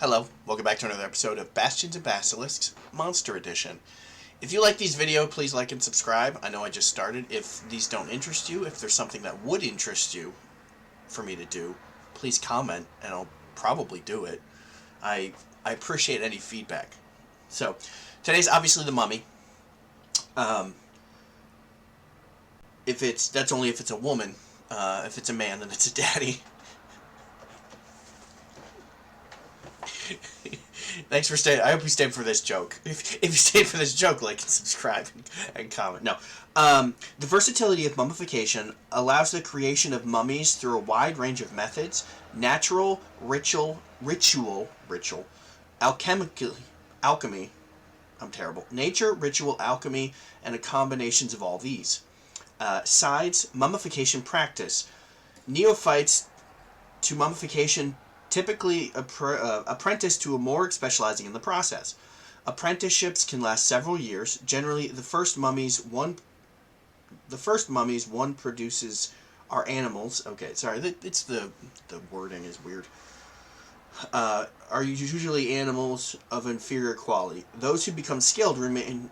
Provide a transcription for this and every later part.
Hello, welcome back to another episode of Bastions and Basilisks, Monster Edition. If you like these videos, please like and subscribe. I know I just started. If these don't interest you, if there's something that would interest you for me to do, please comment, and I'll probably do it. I appreciate any feedback. So, today's obviously the Mummy. That's only if it's a woman. If it's a man, then it's a daddy. Thanks for staying. I hope you stayed for this joke. If you stayed for this joke, like and subscribe and comment. No. The versatility of mummification allows the creation of mummies through a wide range of methods: natural, ritual, alchemy. I'm terrible. Nature, ritual, alchemy, and the combinations of all these. Sides: mummification practice. Neophytes to mummification typically apprentice to a more specializing in the process. Apprenticeships can last several years. Generally, the first mummies one produces are animals. Okay, sorry, it's the wording is weird. Are usually animals of inferior quality. Those who become skilled remain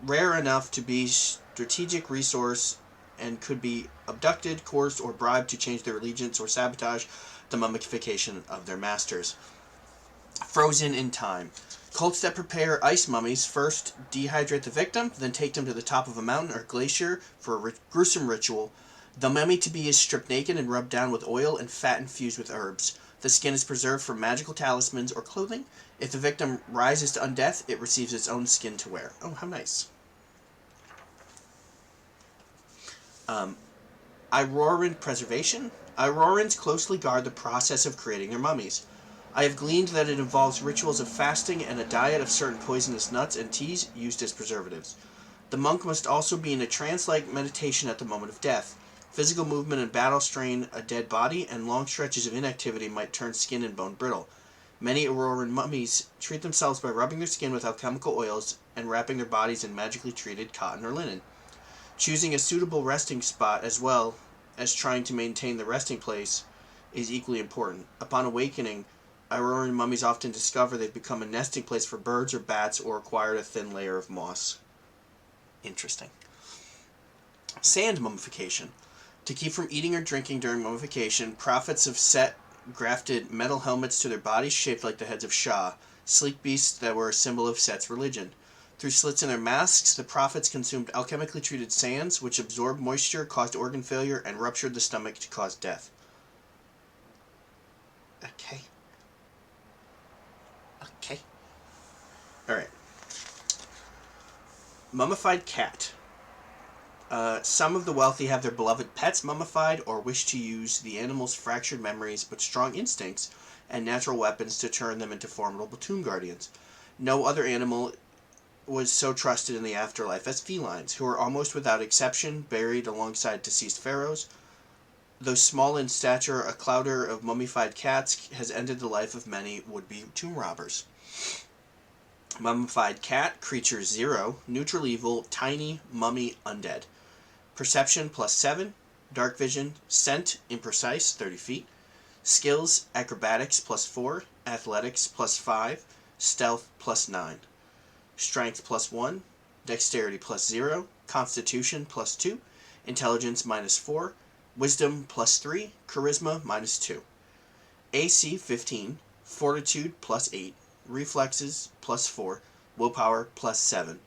rare enough to be strategic resource and could be abducted, coerced, or bribed to change their allegiance or sabotage the mummification of their masters. Frozen in time. Cults that prepare ice mummies first dehydrate the victim, then take them to the top of a mountain or glacier for a gruesome ritual. The mummy to be is stripped naked and rubbed down with oil and fat infused with herbs. The skin is preserved for magical talismans or clothing. If the victim rises to undeath, it receives its own skin to wear. Oh, how nice. Auroran preservation. Aurorans closely guard the process of creating their mummies. I have gleaned that it involves rituals of fasting and a diet of certain poisonous nuts and teas used as preservatives. The monk must also be in a trance-like meditation at the moment of death. Physical movement and battle strain a dead body, and long stretches of inactivity might turn skin and bone brittle. Many Auroran mummies treat themselves by rubbing their skin with alchemical oils and wrapping their bodies in magically treated cotton or linen. Choosing a suitable resting spot as well as trying to maintain the resting place is equally important. Upon awakening, Auroran mummies often discover they've become a nesting place for birds or bats or acquired a thin layer of moss. Interesting. Sand mummification. To keep from eating or drinking during mummification, prophets of Set grafted metal helmets to their bodies shaped like the heads of Shah, sleek beasts that were a symbol of Set's religion. Through slits in their masks, the prophets consumed alchemically treated sands, which absorbed moisture, caused organ failure, and ruptured the stomach to cause death. Okay. Alright. Mummified cat. Some of the wealthy have their beloved pets mummified or wish to use the animal's fractured memories but strong instincts and natural weapons to turn them into formidable tomb guardians. No other animal was so trusted in the afterlife as felines, who are almost without exception buried alongside deceased pharaohs. Though small in stature, a clouder of mummified cats has ended the life of many would-be tomb robbers. Mummified cat, creature 0, neutral evil, tiny, mummy, undead. Perception +7, dark vision, scent, imprecise, 30 feet. Skills, acrobatics +4, athletics +5, stealth +9. Strength +1, dexterity +0, constitution +2, intelligence -4, wisdom +3, charisma -2. AC 15, fortitude +8, reflexes +4, willpower +7.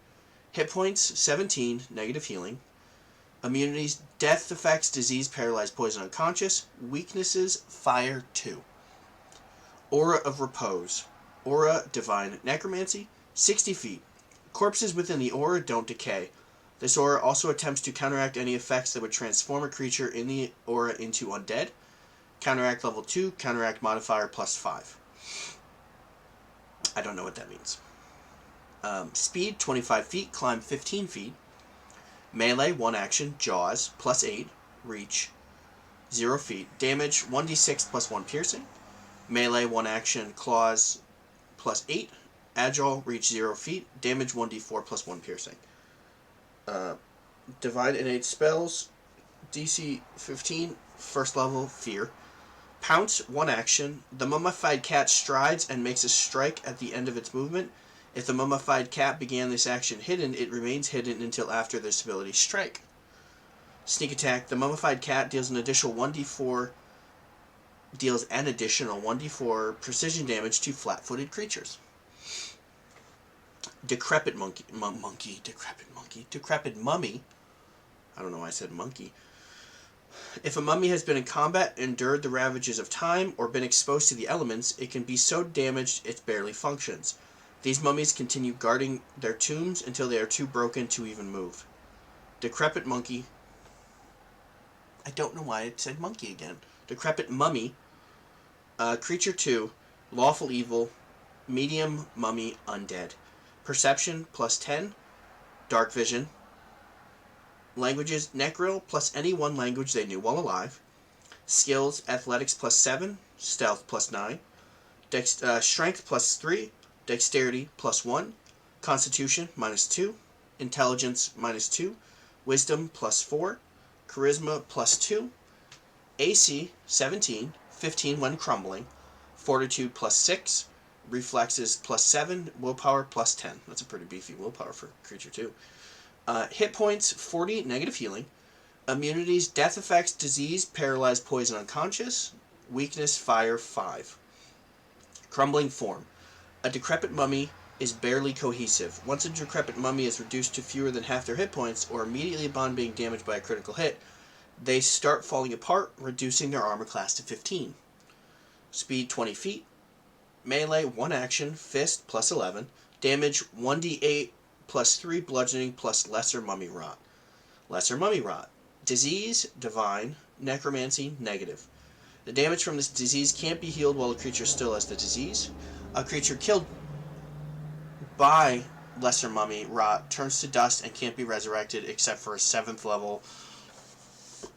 Hit points 17, negative healing. Immunities, death effects, disease, paralyzed, poison, unconscious. Weaknesses, fire 2. Aura of repose. Aura, divine necromancy, 60 feet. Corpses within the aura don't decay. This aura also attempts to counteract any effects that would transform a creature in the aura into undead. Counteract level 2, counteract modifier +5. I don't know what that means. Speed, 25 feet, climb 15 feet. Melee, 1 action, jaws, +8, reach, 0 feet. Damage, 1d6 +1 piercing. Melee, 1 action, claws, +8. Agile, reach 0 feet. Damage, 1d4 +1 piercing. Divine innate spells, DC 15, first level, fear. Pounce, 1 action. The mummified cat strides and makes a strike at the end of its movement. If the mummified cat began this action hidden, it remains hidden until after this ability strike. Sneak attack. The mummified cat deals an additional 1d4 precision damage to flat-footed creatures. Decrepit mummy. I don't know why I said monkey. If a mummy has been in combat, endured the ravages of time, or been exposed to the elements, it can be so damaged it barely functions. These mummies continue guarding their tombs until they are too broken to even move. Decrepit monkey. I don't know why it said monkey again. Decrepit mummy. Creature 2. Lawful evil. Medium mummy undead. Perception plus 10. Dark vision. Languages, Necro plus any one language they knew while alive. Skills, Athletics plus 7, Stealth plus 9, Strength plus 3, Dexterity plus 1, Constitution minus 2, Intelligence minus 2, Wisdom plus 4, Charisma plus 2, AC 17, 15 when crumbling, Fortitude plus 6, Reflexes plus 7, Willpower plus 10. That's a pretty beefy willpower for creature 2. Hit points, 40, negative healing. Immunities, death effects, disease, paralyzed, poison, unconscious. Weakness, fire, 5. Crumbling form. A decrepit mummy is barely cohesive. Once a decrepit mummy is reduced to fewer than half their hit points, or immediately upon being damaged by a critical hit, they start falling apart, reducing their armor class to 15. Speed, 20 feet. Melee, 1 action, fist, plus 11. Damage, 1d8, plus 3 bludgeoning, plus lesser mummy rot. Lesser mummy rot. Disease, divine. Necromancy, negative. The damage from this disease can't be healed while a creature still has the disease. A creature killed by lesser mummy rot turns to dust and can't be resurrected except for a 7th level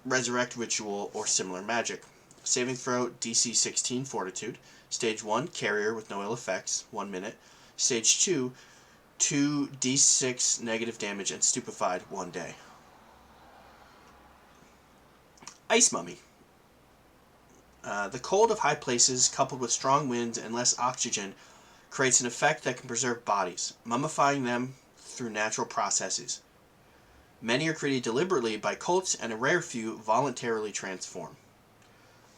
resurrect ritual or similar magic. Saving throw, DC 16 fortitude. Stage 1, carrier with no ill effects, 1 minute. Stage 2, 2d6 negative damage and stupefied, 1 day. Ice mummy. The cold of high places, coupled with strong winds and less oxygen, creates an effect that can preserve bodies, mummifying them through natural processes. Many are created deliberately by cults, and a rare few voluntarily transform.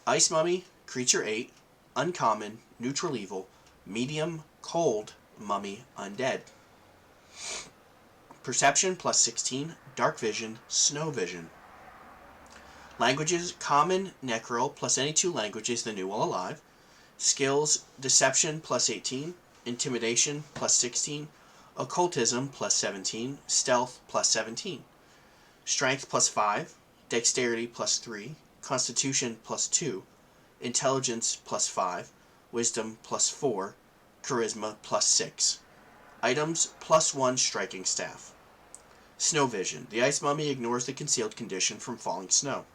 Ice mummy, creature 8, uncommon, neutral evil, medium, cold, mummy, undead. Perception plus 16, dark vision, snow vision. Languages, common, necro, plus any 2 languages they knew while alive. Skills, deception plus 18, intimidation plus 16, occultism plus 17, stealth plus 17. Strength plus 5, dexterity plus 3, constitution plus 2, intelligence plus 5, wisdom plus 4, charisma plus 6. Items, plus 1 striking staff. Snow vision. The ice mummy ignores the concealed condition from falling snow.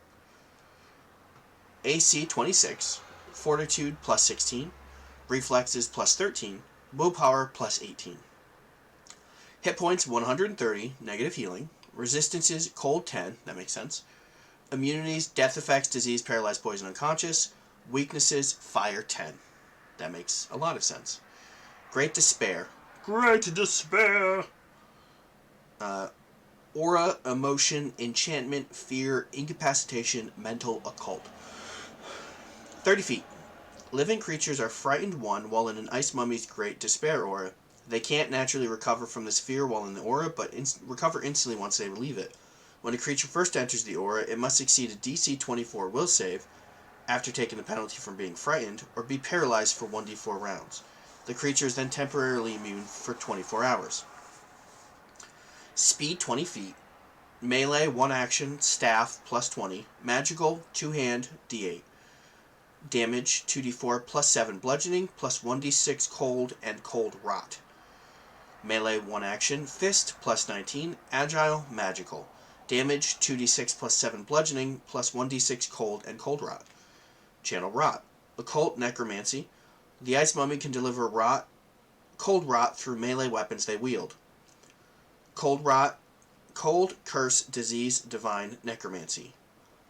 AC 26, fortitude plus 16, reflexes plus 13, willpower plus 18. Hit points 130, negative healing. Resistances, cold 10, that makes sense. Immunities, death effects, disease, paralyzed, poison, unconscious. Weaknesses, fire 10. That makes a lot of sense. Great despair. Great despair! Aura, emotion, enchantment, fear, incapacitation, mental, occult. 30 feet. Living creatures are frightened 1 while in an ice mummy's great despair aura. They can't naturally recover from this fear while in the aura, but recover instantly once they leave it. When a creature first enters the aura, it must succeed a DC 24 will save, after taking the penalty from being frightened, or be paralyzed for 1d4 rounds. The creature is then temporarily immune for 24 hours. Speed 20 feet. Melee 1 action, staff plus 20. Magical 2-hand, d8. Damage 2d4 plus 7 bludgeoning plus 1d6 cold and cold rot. Melee 1 action, fist plus 19. Agile, magical. Damage 2d6 plus 7 bludgeoning plus 1d6 cold and cold rot. Channel rot. Occult necromancy. The ice mummy can deliver cold rot through melee weapons they wield. Cold rot, cold, curse, disease, divine, necromancy.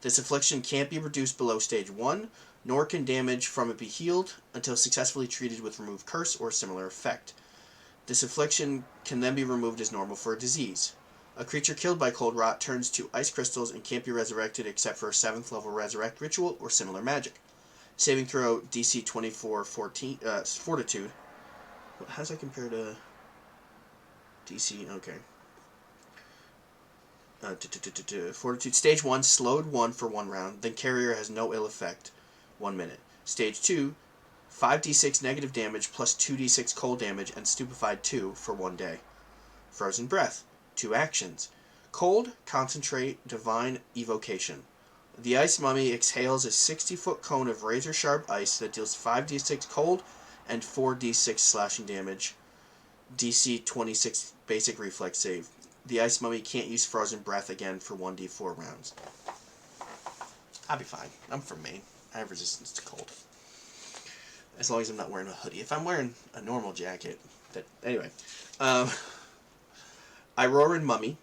This affliction can't be reduced below stage 1, nor can damage from it be healed until successfully treated with remove curse or similar effect. This affliction can then be removed as normal for a disease. A creature killed by cold rot turns to ice crystals and can't be resurrected except for a 7th level resurrect ritual or similar magic. Saving throw DC 24 Fortitude. How does that compare to DC? Okay. Fortitude. Stage 1, slowed 1 for 1 round, then carrier has no ill effect, 1 minute. Stage 2, 5d6 negative damage plus 2d6 cold damage and stupefied 2 for 1 day. Frozen breath, 2 actions. Cold, concentrate, divine evocation. The ice mummy exhales a 60-foot cone of razor-sharp ice that deals 5d6 cold and 4d6 slashing damage. DC 26 basic reflex save. The ice mummy can't use frozen breath again for 1d4 rounds. I'll be fine. I'm from Maine. I have resistance to cold. As long as I'm not wearing a hoodie. If I'm wearing a normal jacket, that anyway. Auroran Mummy.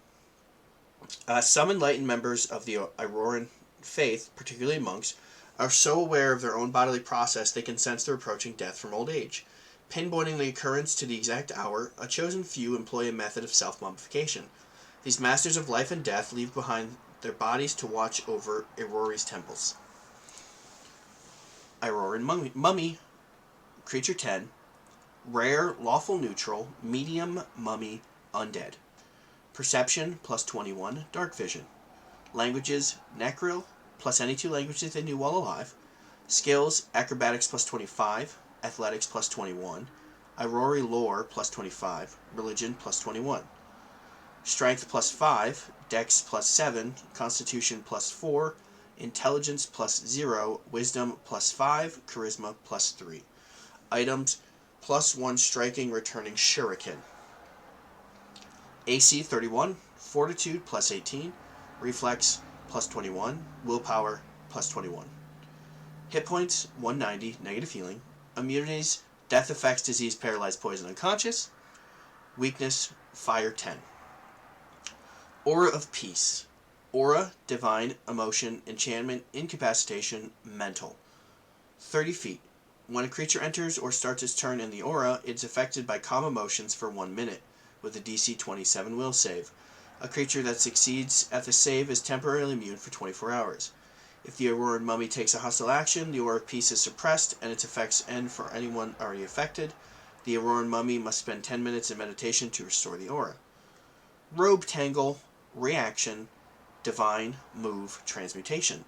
Some enlightened members of the Auroran faith, particularly monks, are so aware of their own bodily process they can sense their approaching death from old age. Pinpointing the occurrence to the exact hour, a chosen few employ a method of self-mummification. These masters of life and death leave behind their bodies to watch over Aurori's temples. Auroran Mummy. Creature 10. Rare, lawful neutral, medium, mummy, undead. Perception, plus 21, dark vision. Languages, Necril, plus any 2 languages they knew while alive. Skills, acrobatics plus 25, athletics plus 21, Aurori lore plus 25, religion plus 21. Strength plus 5, dex plus 7, constitution plus 4, intelligence plus 0, wisdom plus 5, charisma plus 3. Items, plus 1 striking returning shuriken. AC 31, fortitude plus 18, reflex plus 21, willpower plus 21. Hit points 190, negative healing. Immunities, death effects, disease, paralyzed, poison, unconscious. Weakness, fire 10. Aura of peace. Aura, divine, emotion, enchantment, incapacitation, mental. 30 feet. When a creature enters or starts its turn in the aura, it's affected by calm emotions for 1 minute, with a DC 27 will save. A creature that succeeds at the save is temporarily immune for 24 hours. If the Auroran Mummy takes a hostile action, the Aura of Peace is suppressed, and its effects end for anyone already affected. The Auroran Mummy must spend 10 minutes in meditation to restore the aura. Robe Tangle, reaction, divine, move, transmutation.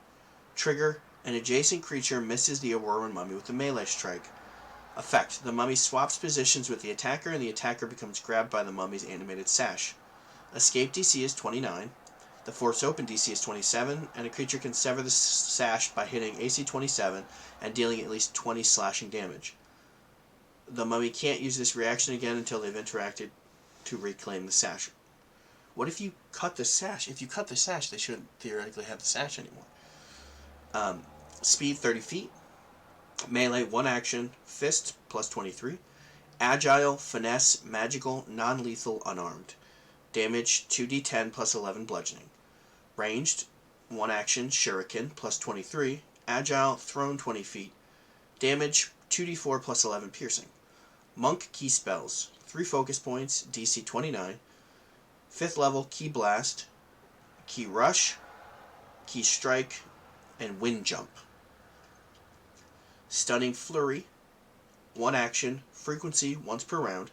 Trigger, an adjacent creature misses the Auroran Mummy with a melee strike. Effect, the mummy swaps positions with the attacker, and the attacker becomes grabbed by the mummy's animated sash. Escape DC is 29. The Force Open DC is 27, and a creature can sever the sash by hitting AC 27 and dealing at least 20 slashing damage. The mummy can't use this reaction again until they've interacted to reclaim the sash. What if you cut the sash? If you cut the sash, they shouldn't theoretically have the sash anymore. Speed 30 feet. Melee 1 action. Fist plus 23. Agile, finesse, magical, non-lethal, unarmed. Damage 2d10 plus 11 bludgeoning. Ranged 1 action. Shuriken plus 23. Agile, thrown 20 feet. Damage 2d4 plus 11 piercing. Monk key spells. 3 focus points. DC 29. 5th level key blast. Key rush. Key strike. And wind jump. Stunning flurry. 1 action. Frequency once per round.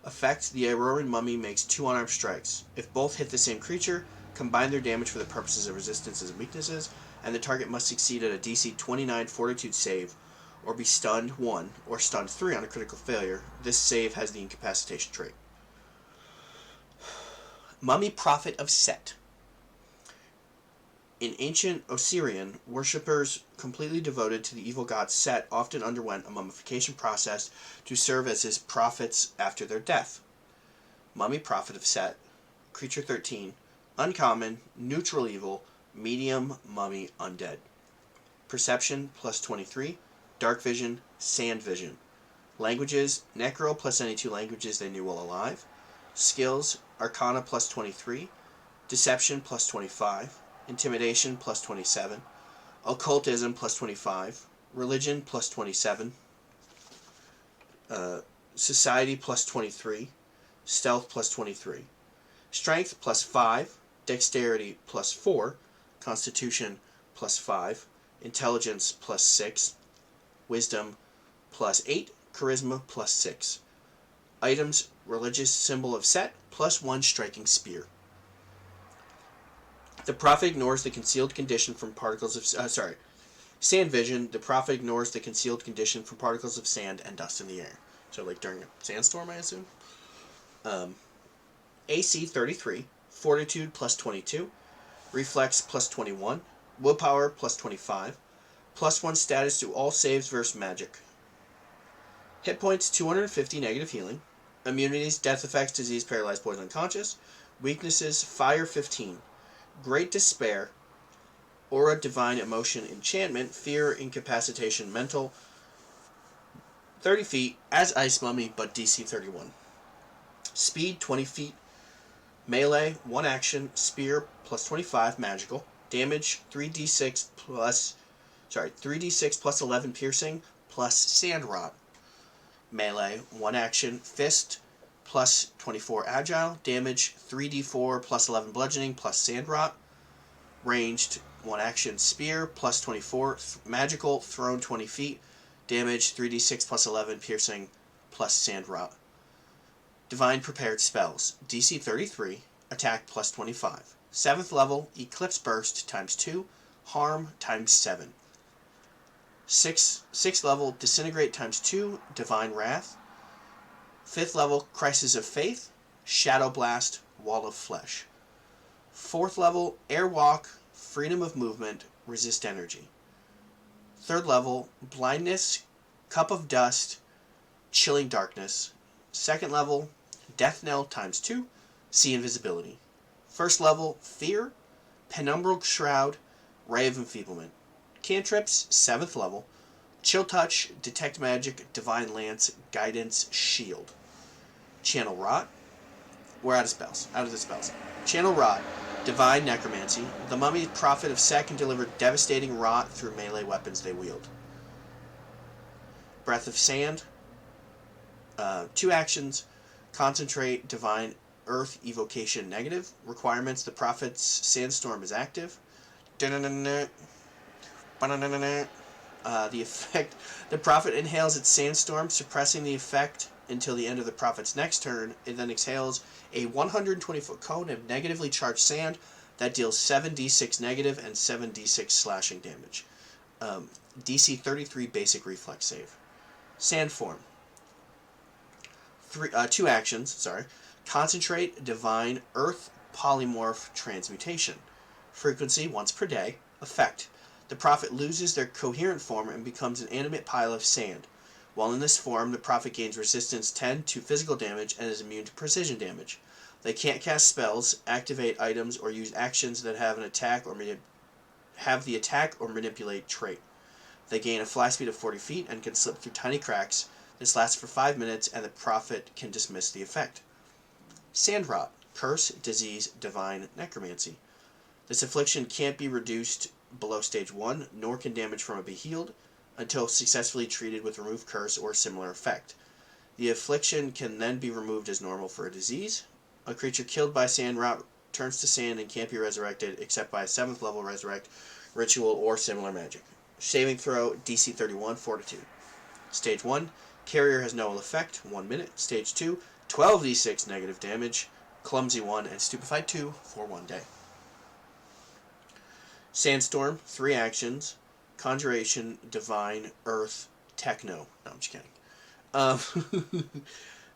Effect, the Auroran Mummy makes 2 unarmed strikes. If both hit the same creature, combine their damage for the purposes of resistances and weaknesses, and the target must succeed at a DC 29 Fortitude save, or be stunned 1, or stunned 3 on a critical failure. This save has the incapacitation trait. Mummy Prophet of Set. In ancient Osirian, worshippers completely devoted to the evil god Set often underwent a mummification process to serve as his prophets after their death. Mummy Prophet of Set. Creature 13. Uncommon, neutral evil, medium, mummy, undead. Perception plus 23. Dark vision, sand vision. Languages, Necro plus any 2 languages they knew while alive. Skills, Arcana plus 23. Deception plus 25. Intimidation plus 27. Occultism plus 25. Religion plus 27. Society plus 23. Stealth plus 23. Strength plus 5. Dexterity plus 4. Constitution plus 5. Intelligence plus 6. Wisdom plus 8. Charisma plus 6. Items: religious symbol of Set plus 1 striking spear. The prophet ignores the concealed condition from particles of sand vision. The prophet ignores the concealed condition from particles of sand and dust in the air. So like during a sandstorm, I assume. AC 33, Fortitude plus 22, Reflex plus 21, Willpower plus 25, plus 1 status to all saves versus magic. Hit points 250 negative healing. Immunities: death effects, disease, paralyzed, poison, unconscious. Weaknesses: fire 15, great despair, aura, divine emotion, enchantment, fear, incapacitation, mental. 30 feet as ice mummy, but DC 31. Speed 20 feet. Melee 1 action, spear plus 25 magical. Damage 3d6 plus 11 piercing plus sand rot. Melee 1 action, fist plus 24 agile. Damage 3d4 plus 11 bludgeoning plus sand rot. Ranged 1 action, spear plus 24 magical, thrown 20 feet. Damage 3d6 plus 11 piercing plus sand rot. Divine prepared spells. DC 33, attack plus 25. 7th level, Eclipse Burst times 2, harm times 7. 6th level, Disintegrate times 2, Divine Wrath. 5th level, Crisis of Faith, Shadow Blast, Wall of Flesh. 4th level, Airwalk, Freedom of Movement, Resist Energy. 3rd level, Blindness, Cup of Dust, Chilling Darkness. 2nd level, Death Knell times 2, See Invisibility. 1st level, Fear, Penumbral Shroud, Ray of Enfeeblement. Cantrips, 7th level, Chill Touch, Detect Magic, Divine Lance, Guidance, Shield. Channel Rot. We're out of the spells. Channel Rot, Divine Necromancy. The Mummy Prophet of Set can deliver devastating rot through melee weapons they wield. Breath of Sand. 2 actions. Concentrate, Divine Earth, Evocation, negative. Requirements: the Prophet's Sandstorm is active. The effect: the Prophet inhales its sandstorm, suppressing the effect until the end of the Prophet's next turn. It then exhales a 120-foot cone of negatively charged sand that deals 7d6 negative and 7d6 slashing damage. DC 33 basic reflex save. Sand form. 2 actions. Concentrate, Divine Earth, Polymorph, Transmutation. Frequency: once per day. Effect: the Prophet loses their coherent form and becomes an animate pile of sand. While in this form, the Prophet gains resistance 10 to physical damage and is immune to precision damage. They can't cast spells, activate items, or use actions that have an attack or have the attack or manipulate trait. They gain a fly speed of 40 feet and can slip through tiny cracks. This lasts for 5 minutes, and the Prophet can dismiss the effect. Sand Rot. Curse, Disease, Divine Necromancy. This affliction can't be reduced below stage 1, nor can damage from it be healed, until successfully treated with Remove Curse or similar effect. The affliction can then be removed as normal for a disease. A creature killed by Sand Rot turns to sand and can't be resurrected except by a 7th level Resurrect, Ritual, or similar magic. Saving throw: DC 31, Fortitude. Stage 1, Carrier has no effect, 1 minute. Stage 2, 12d6 negative damage, Clumsy 1, and Stupefied 2 for 1 day. Sandstorm, 3 actions. Conjuration, Divine, Earth, Techno. No, I'm just kidding.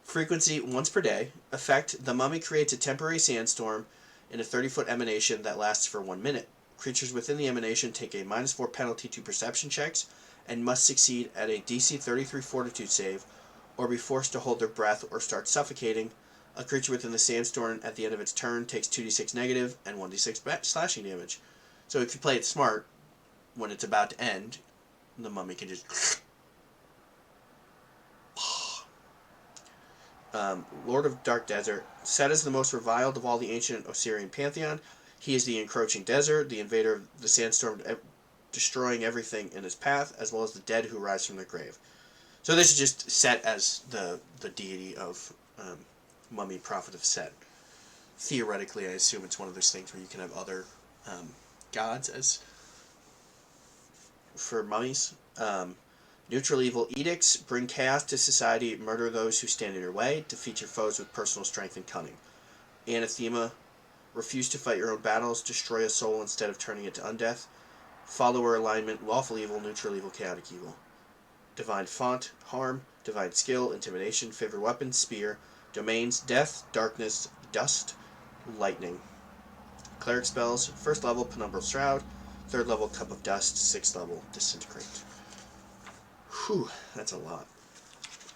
Frequency: once per day. Effect: the Mummy creates a temporary sandstorm in a 30-foot emanation that lasts for 1 minute. Creatures within the emanation take a -4 penalty to perception checks and must succeed at a DC 33 Fortitude save or be forced to hold their breath or start suffocating. A creature within the sandstorm at the end of its turn takes 2d6 negative and 1d6 slashing damage. So if you play it smart, when it's about to end, the Mummy can just... Lord of Dark Desert. Set as the most reviled of all the ancient Osirian pantheon. He is the encroaching desert, the invader of the sandstorm destroying everything in his path, as well as the dead who rise from their grave. So this is just Set as the deity of Mummy, Prophet of Set. Theoretically, I assume it's one of those things where you can have other gods as for mummies. Neutral evil edicts: bring chaos to society, murder those who stand in your way, defeat your foes with personal strength and cunning. Anathema: refuse to fight your own battles, destroy a soul instead of turning it to undeath. Follower alignment: lawful evil, neutral evil, chaotic evil. Divine font: harm, divine skill, intimidation, favorite weapon, spear. Domains: death, darkness, dust, lightning. Cleric spells: first level, penumbral shroud, third level, cup of dust, sixth level, disintegrate. Whew, that's a lot.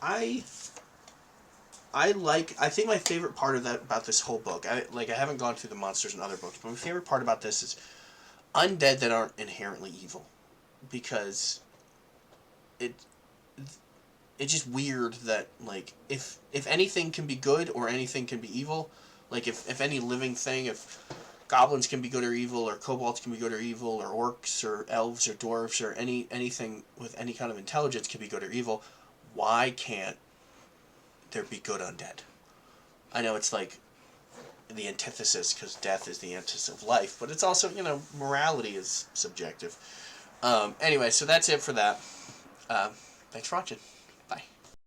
I think my favorite part of that about this whole book, I haven't gone through the monsters in other books, but my favorite part about this is undead that aren't inherently evil, because it's just weird that, like, if anything can be good or anything can be evil, like if any living thing, if goblins can be good or evil, or kobolds can be good or evil, or orcs or elves or dwarves or anything with any kind of intelligence can be good or evil, why can't there be good undead? I know it's like the antithesis, because death is the antithesis of life, but it's also, morality is subjective. Anyway, so that's it for that. Thanks for watching.